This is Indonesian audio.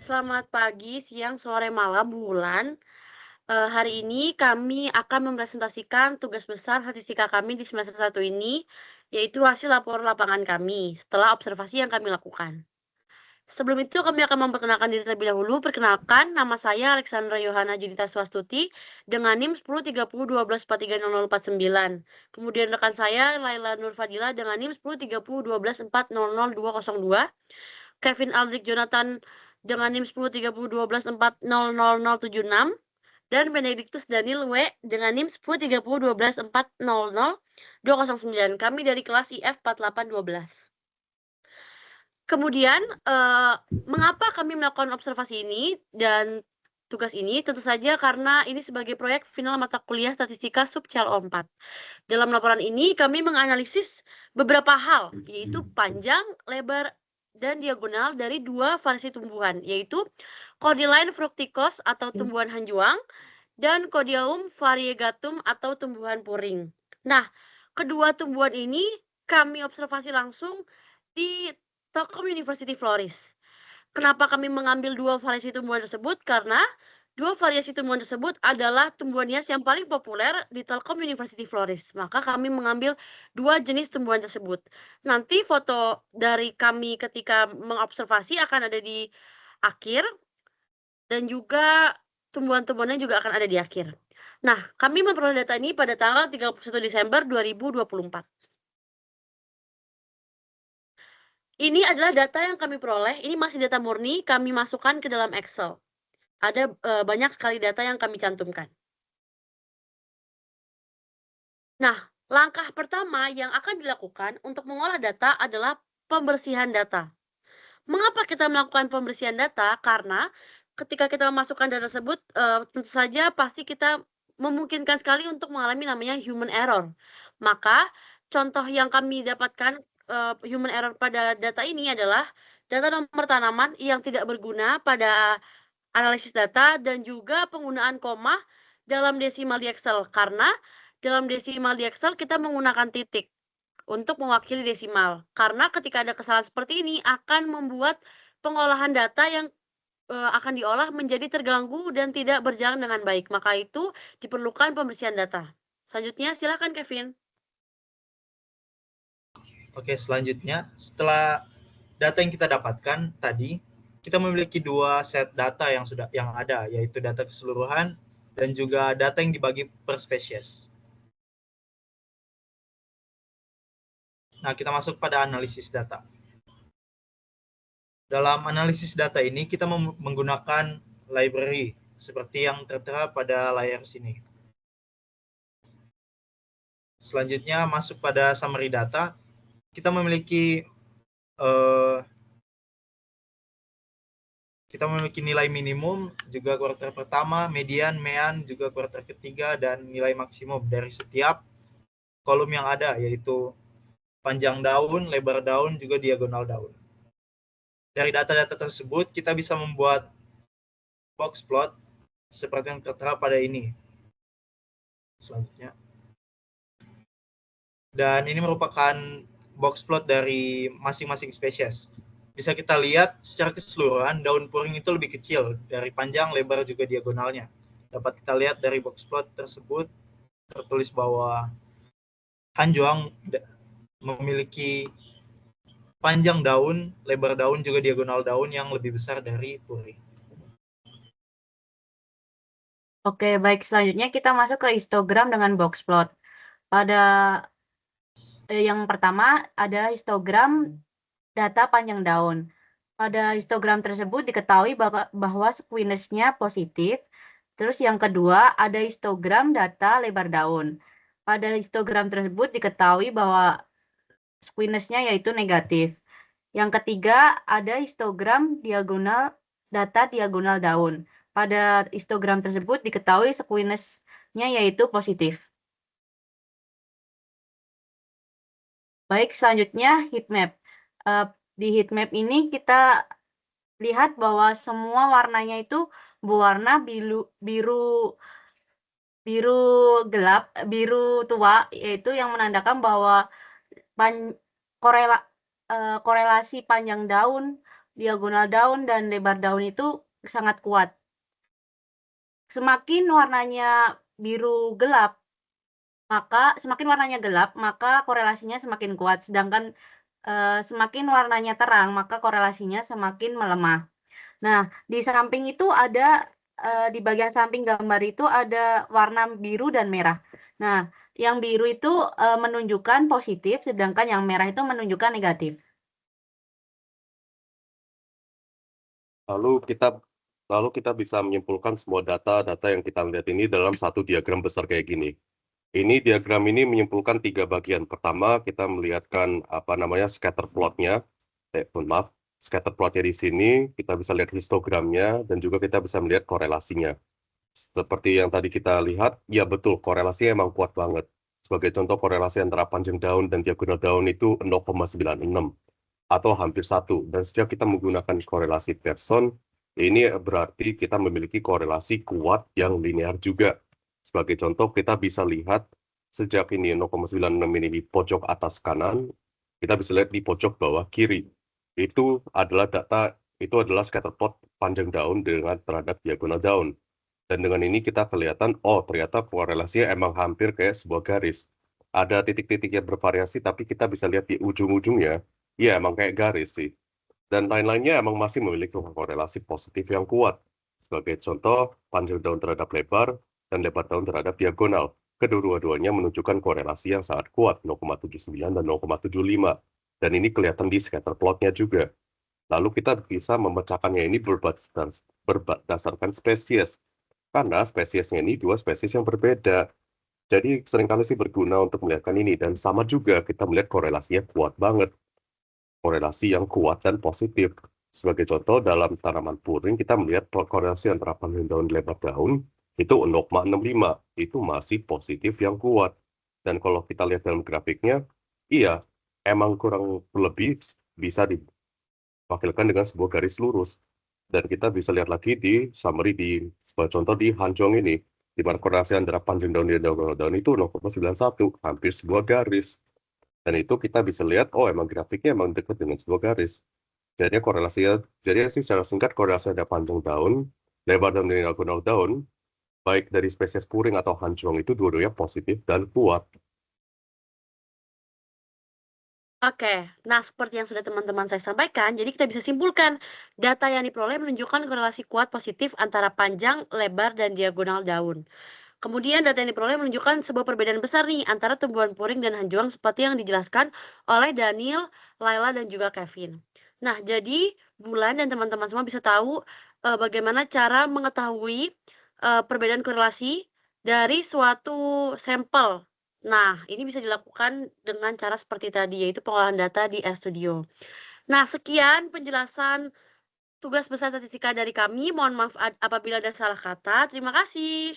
Selamat pagi, siang, sore, malam, bulan. Hari ini kami akan mempresentasikan tugas besar statistika kami di semester 1 ini, yaitu hasil laporan lapangan kami setelah observasi yang kami lakukan. Sebelum itu kami akan memperkenalkan diri terlebih dahulu. Perkenalkan, nama saya Alexandra Yohana Judita Swastuti dengan NIM 103012430049. Kemudian rekan saya Laila Nur Fadila dengan NIM 103012400202. Kevin Aldrik Jonathan dengan NIM 103012400076 dan Benedictus Daniel W dengan NIM 103012400209. Kami dari kelas IF 4812. Kemudian, mengapa kami melakukan observasi ini dan tugas ini? Tentu saja karena ini sebagai proyek final mata kuliah Statistika Subcal 4. Dalam laporan ini kami menganalisis beberapa hal, yaitu panjang, lebar, dan diagonal dari dua variasi tumbuhan, yaitu Cordyline fructicus atau tumbuhan hanjuang dan Cordyceum variegatum atau tumbuhan puring. Nah, kedua tumbuhan ini kami observasi langsung di Telkom University Flores. Kenapa kami mengambil dua variasi tumbuhan tersebut? Karena dua variasi tumbuhan tersebut adalah tumbuhan hias yang paling populer di Telkom University Flores. Maka kami mengambil dua jenis tumbuhan tersebut. Nanti foto dari kami ketika mengobservasi akan ada di akhir, dan juga tumbuhan-tumbuhannya juga akan ada di akhir. Nah, kami memperoleh data ini pada tanggal 31 Desember 2024. Ini adalah data yang kami peroleh, ini masih data murni, kami masukkan ke dalam Excel. Ada banyak sekali data yang kami cantumkan. Nah, langkah pertama yang akan dilakukan untuk mengolah data adalah pembersihan data. Mengapa kita melakukan pembersihan data? Karena ketika kita memasukkan data tersebut, tentu saja pasti kita memungkinkan sekali untuk mengalami namanya human error. Maka contoh yang kami dapatkan human error pada data ini adalah data nomor tanaman yang tidak berguna pada analisis data dan juga penggunaan koma dalam desimal di Excel. Karena dalam desimal di Excel kita menggunakan titik untuk mewakili desimal. Karena ketika ada kesalahan seperti ini akan membuat pengolahan data yang akan diolah menjadi terganggu dan tidak berjalan dengan baik. Maka itu diperlukan pembersihan data. Selanjutnya silakan Kevin. Oke, selanjutnya setelah data yang kita dapatkan tadi, kita memiliki dua set data yang ada, yaitu data keseluruhan dan juga data yang dibagi per spesies. Nah, kita masuk pada analisis data. Dalam analisis data ini, kita menggunakan library seperti yang tertera pada layar sini. Selanjutnya, masuk pada summary data. Kita memiliki nilai minimum, juga kuartal pertama, median, mean, juga kuartal ketiga, dan nilai maksimum dari setiap kolom yang ada, yaitu panjang daun, lebar daun, juga diagonal daun. Dari data-data tersebut, kita bisa membuat box plot seperti yang tertera pada ini. Selanjutnya. Dan ini merupakan box plot dari masing-masing spesies. Bisa kita lihat secara keseluruhan daun puring itu lebih kecil dari panjang, lebar, juga diagonalnya. Dapat kita lihat dari box plot tersebut tertulis bahwa hanjuang memiliki panjang daun, lebar daun, juga diagonal daun yang lebih besar dari puring. Oke, baik. Selanjutnya kita masuk ke histogram dengan box plot. Pada yang pertama ada histogram data panjang daun. Pada histogram tersebut diketahui bahwa squiness-nya positif. Terus yang kedua ada histogram data lebar daun. Pada histogram tersebut diketahui bahwa squiness-nya yaitu negatif. Yang ketiga ada histogram data diagonal daun. Pada histogram tersebut diketahui squiness-nya yaitu positif. Baik, selanjutnya heat map. Di heat map ini kita lihat bahwa semua warnanya itu berwarna biru gelap, biru tua, yaitu yang menandakan bahwa korelasi panjang daun diagonal daun dan lebar daun itu sangat kuat. Semakin warnanya semakin warnanya gelap, maka korelasinya semakin kuat. Sedangkan semakin warnanya terang, maka korelasinya semakin melemah. Nah, di samping itu ada di bagian samping gambar itu ada warna biru dan merah. Nah, yang biru itu menunjukkan positif, sedangkan yang merah itu menunjukkan negatif. Lalu kita bisa menyimpulkan semua data-data yang kita lihat ini dalam satu diagram besar kayak gini. Ini diagram ini menyimpulkan 3 bagian. Pertama, kita melihatkan scatter plot-nya. Maaf, scatter plot-nya di sini, kita bisa lihat histogramnya dan juga kita bisa melihat korelasinya. Seperti yang tadi kita lihat, ya betul, korelasinya emang kuat banget. Sebagai contoh, korelasi antara panjang daun dan diagonal daun itu 0,96 atau hampir 1. Dan setiap kita menggunakan korelasi Pearson, ini berarti kita memiliki korelasi kuat yang linear juga. Sebagai contoh, kita bisa lihat sejak ini 0,96 ini di pojok atas kanan, kita bisa lihat di pojok bawah kiri. Itu adalah scatter plot panjang daun terhadap diagonal daun. Dan dengan ini kita kelihatan, oh ternyata korelasinya emang hampir kayak sebuah garis. Ada titik-titik yang bervariasi, tapi kita bisa lihat di ujung-ujungnya, ya emang kayak garis sih. Dan lain-lainnya emang masih memiliki korelasi positif yang kuat. Sebagai contoh, panjang daun terhadap lebar, dan lebar daun terhadap diagonal. Kedua-duanya menunjukkan korelasi yang sangat kuat, 0,79 dan 0,75. Dan ini kelihatan di scatter plotnya juga. Lalu kita bisa memecahkannya ini berdasarkan spesies. Karena spesiesnya ini 2 spesies yang berbeda. Jadi seringkali sih berguna untuk melihatkan ini. Dan sama juga kita melihat korelasinya kuat banget. Korelasi yang kuat dan positif. Sebagai contoh, dalam tanaman puring kita melihat korelasi antara panjang daun dan lebar daun itu 0,65. Itu masih positif yang kuat. Dan kalau kita lihat dalam grafiknya, iya, emang kurang lebih bisa diwakilkan dengan sebuah garis lurus. Dan kita bisa lihat lagi di summary sebagai contoh di Hanjong ini, di mana korelasi antara panjang daun dan diagonal daun itu 0,91, hampir sebuah garis. Dan itu kita bisa lihat, oh emang grafiknya emang dekat dengan sebuah garis. Jadi secara singkat korelasi ada panjang daun, lebar daun dan diagonal daun, baik dari spesies puring atau Hanjong itu dua-duanya positif dan kuat. Oke, nah seperti yang sudah teman-teman saya sampaikan, jadi kita bisa simpulkan data yang diperoleh menunjukkan korelasi kuat positif antara panjang, lebar, dan diagonal daun. Kemudian data yang diperoleh menunjukkan sebuah perbedaan besar nih antara tumbuhan puring dan hanjuang seperti yang dijelaskan oleh Daniel, Laila, dan juga Kevin. Nah, jadi Bulan dan teman-teman semua bisa tahu bagaimana cara mengetahui perbedaan korelasi dari suatu sampel. Nah, ini bisa dilakukan dengan cara seperti tadi, yaitu pengolahan data di RStudio. Nah, sekian penjelasan tugas besar statistika dari kami. Mohon maaf apabila ada salah kata. Terima kasih.